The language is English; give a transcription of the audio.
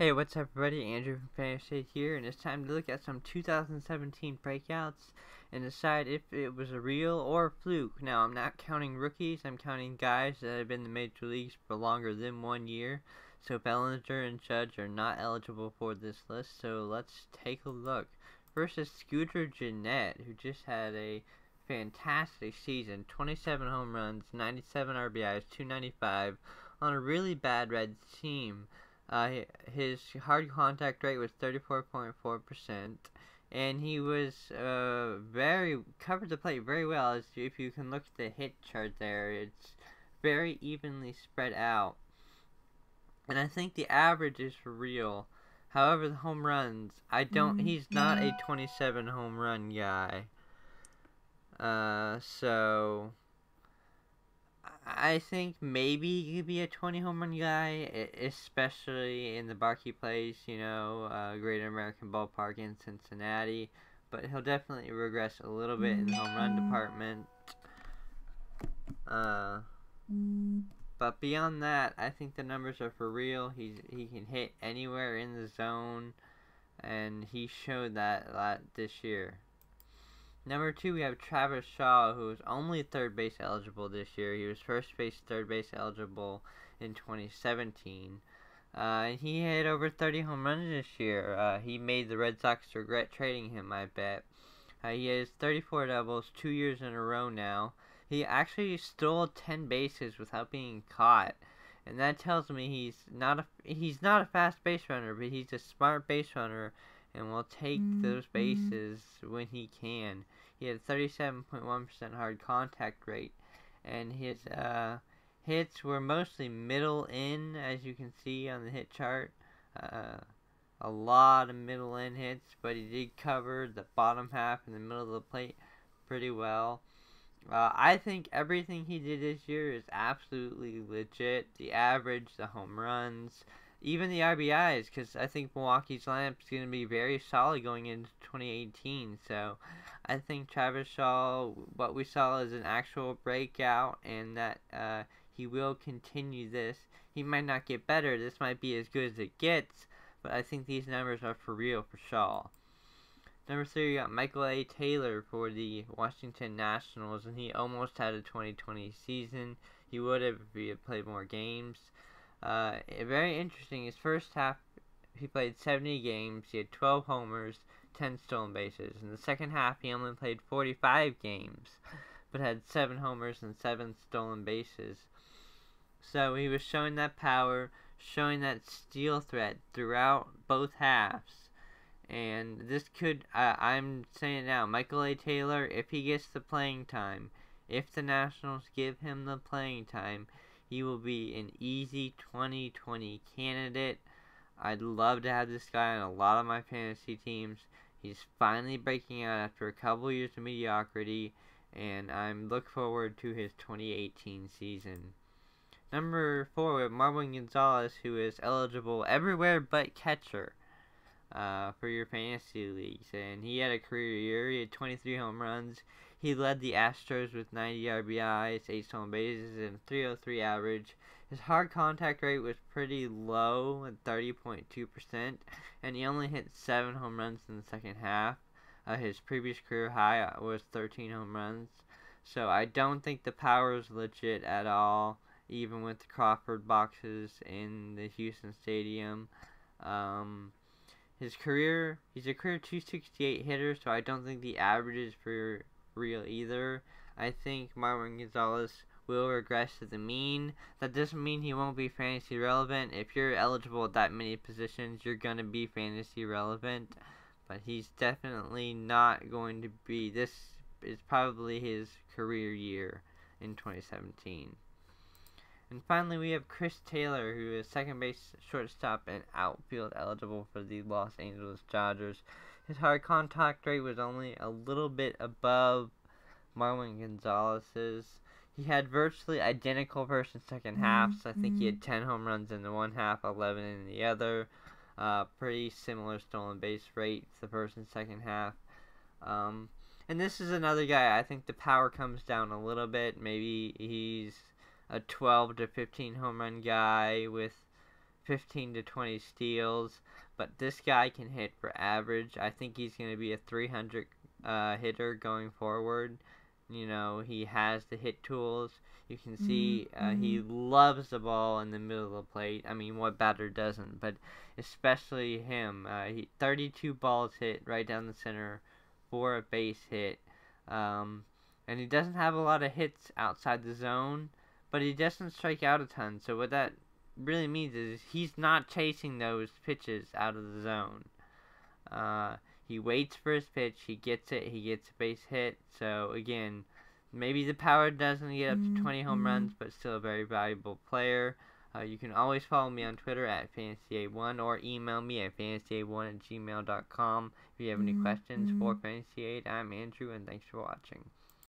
Hey, what's up everybody? Andrew from Fantasy here, and it's time to look at some 2017 breakouts and decide if it was a real or a fluke. Now, I'm not counting rookies, I'm counting guys that have been in the major leagues for longer than 1 year. So Bellinger and Judge are not eligible for this list, so let's take a look. First is Gennett, who just had a fantastic season. 27 home runs, 97 RBIs, 295 on a really bad Reds team. His hard contact rate was 34.4%, and he was covered the plate very well. As if you can look at the hit chart there, it's very evenly spread out, and I think the average is for real. However, the home runs, he's not a 27 home run guy. So I think maybe he could be a 20 home run guy, especially in the park he plays, Great American Ballpark in Cincinnati. But he'll definitely regress a little bit in the home run department. But beyond that, I think the numbers are for real. He can hit anywhere in the zone, and he showed that a lot this year. Number 2, we have Travis Shaw, who was only third base eligible this year. He was first base, third base eligible in 2017. He hit over 30 home runs this year. He made the Red Sox regret trading him, I bet. He has 34 doubles 2 years in a row now. He actually stole 10 bases without being caught. And that tells me he's not a fast base runner, but he's a smart base runner and will take those bases when he can. He had 37.1% hard contact rate, and his hits were mostly middle in, as you can see on the hit chart. A lot of middle in hits, but he did cover the bottom half and the middle of the plate pretty well. I think everything he did this year is absolutely legit. The average, the home runs, even the RBIs, because I think Milwaukee's lineup is going to be very solid going into 2018. So I think Travis Shaw, what we saw is an actual breakout, and that he will continue this. He might not get better. This might be as good as it gets, but I think these numbers are for real for Shaw. Number 3, we got Michael A. Taylor for the Washington Nationals, and he almost had a 2020 season. He would have if he had played more games. Very interesting. His first half, he played 70 games. He had 12 homers, 10 stolen bases. In the second half, he only played 45 games, but had 7 homers and 7 stolen bases. So he was showing that power, showing that steal threat throughout both halves. And this could, I'm saying it now, Michael A. Taylor, if he gets the playing time, if the Nationals give him the playing time, he will be an easy 2020 candidate. I'd love to have this guy on a lot of my fantasy teams. He's finally breaking out after a couple years of mediocrity, and I'm looking forward to his 2018 season. Number 4, we have Marwin Gonzalez, who is eligible everywhere but catcher for your fantasy leagues, and he had a career year. He had 23 home runs. He led the Astros with 90 RBIs, 8 stolen bases, and 303 average. His hard contact rate was pretty low at 30.2%, and he only hit 7 home runs in the second half. His previous career high was 13 home runs. So I don't think the power is legit at all, even with the Crawford boxes in the Houston Stadium. He's a career 268 hitter, so I don't think the average is for real either. I think Marwin Gonzalez will regress to the mean. That doesn't mean he won't be fantasy relevant. If you're eligible at that many positions, you're going to be fantasy relevant. But he's definitely not going to be. This is probably his career year in 2017. And finally, we have Chris Taylor, who is second base, shortstop, and outfield eligible for the Los Angeles Dodgers. His hard contact rate was only a little bit above Marwin Gonzalez's. He had virtually identical first and second halves. I think he had 10 home runs in the one half, 11 in the other. Pretty similar stolen base rates the first and second half. And this is another guy, I think the power comes down a little bit. Maybe he's a 12 to 15 home run guy with 15 to 20 steals. But this guy can hit for average. I think he's going to be a 300 hitter going forward. You know, he has the hit tools. You can see he loves the ball in the middle of the plate. I mean, what batter doesn't? But especially him. 32 balls hit right down the center for a base hit. And he doesn't have a lot of hits outside the zone, but he doesn't strike out a ton. So what that really means is he's not chasing those pitches out of the zone. He waits for his pitch, he gets it, he gets a base hit. So again, maybe the power doesn't get up to 20 home runs, but still a very valuable player. You can always follow me on Twitter at FantasyA1 or email me at fantasya1@gmail.com if you have any questions for Fantasy 8. I'm Andrew, and thanks for watching.